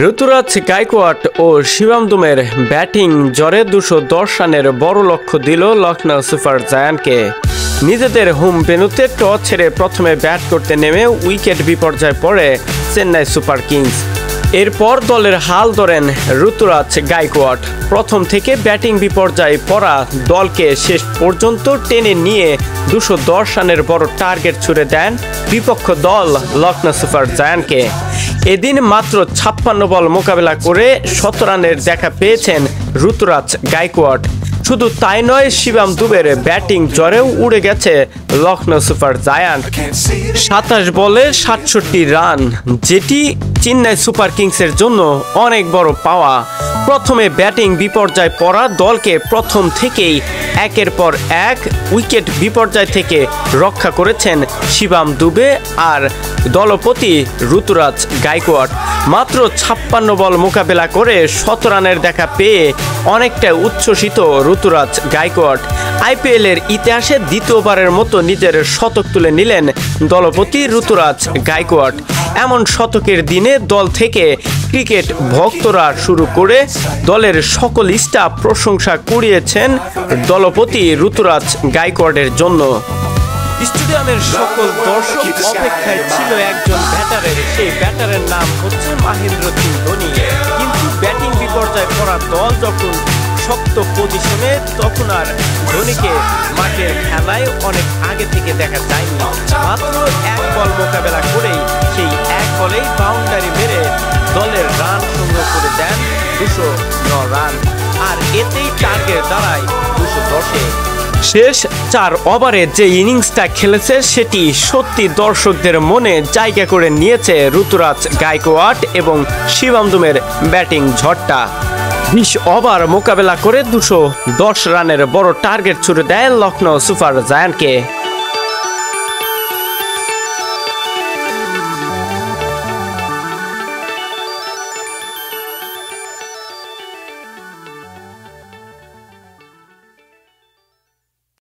ঋতুরাজ গায়কোয়াড় ও Shivam দুবের batting জোরে 210 রানের বড় লক্ষ্য দিল লখনৌ সুপার জায়ান্টকে। নিজেদের হোম ভেন্যুতে টস ছেড়ে প্রথমে ব্যাট করতে নেমে উইকেট বিপর্যয়ে পড়ে চেন্নাই সুপার কিংস। এরপর দলের হাল ধরেন ঋতুরাজ গায়কোয়াড়। প্রথম থেকে ব্যাটিং বিপর্যয়ে পড়া দলকে শেষ পর্যন্ত টেনে নিয়ে 210 রানের বড় টার্গেট ছুড়ে দেন বিপক্ষ দল লখনৌ সুপার জায়ান্টকে। এদিন মাত্র 56 বল মোকাবেলা করে 17 রানের দেখা পেয়েছেন ঋতুরাজ গায়কোয়াড়। শুধু তাই নয়, শিবম দুবের ব্যাটিং জোরেও উড়ে গেছে লখনৌ সুপার জায়ান্ট। 27 বলে 67 রান, যেটি চেন্নাই সুপার কিংসের জন্য অনেক বড় পাওয়া। প্রথমে ব্যাটিং বিপর্যয় পড়া দলকে প্রথম থেকেই একের পর এক উইকেট বিপর্যয় থেকে রক্ষা করেছেন শিবম দুবে আর দলপতি ঋতুরাজ গায়কোয়াড়। মাত্র 56 বল মোকাবেলা করে 17 রানের দেখা পেয়ে অনেকটা উচ্ছ্বসিত ঋতুরাজ গায়কোয়াড়। আইপিএলের ইতিহাসে দ্বিতীয়বারের মতো নিজের শতক তুলে নিলেন দলপতি ঋতুরাজ গায়কোয়াড়। এমন শতকের দিনে দল থেকে ক্রিকেট ভক্তরা শুরু করে দলের সকল স্টাফ প্রশংসা কুড়িয়েছেন দলপতি ঋতুরাজ গায়কোয়াড়ের জন্য। স্টেডিয়ামের সকল দর্শক অপেক্ষায় ছিল একজন ব্যাটারের। সেই ব্যাটারের নাম হচ্ছে মহেন্দ্র সিং ধোনি। কিন্তু ব্যাটিং বিপর্যয়ে পড়া দল যখন শক্ত পজিশনে, তখন আর ধোনিকে মাঠের খেলায় অনেক আগে থেকে দেখা যায়নি। মাত্র এক বল মোকাবেলা করেই সেই এক বলেই বাউন্ডারি মেরে দলের রান সংগ্রহ করে দেন 209 রান, আর এতেই টার্গেট দাঁড়ায় 210-এ। শেষ 4 ওভারে যে ইনিংসটা খেলেছে সেটি সত্যি দর্শকদের মনে জায়গা করে নিয়েছে ঋতুরাজ গায়কোয়াড় এবং শিবম দুবের ব্যাটিং ঝড়টা। 20 ওভার মোকাবেলা করে 210 রানের বড় টার্গেট ছুড়ে দেয় লখনৌ সুপার জায়ান্টকে।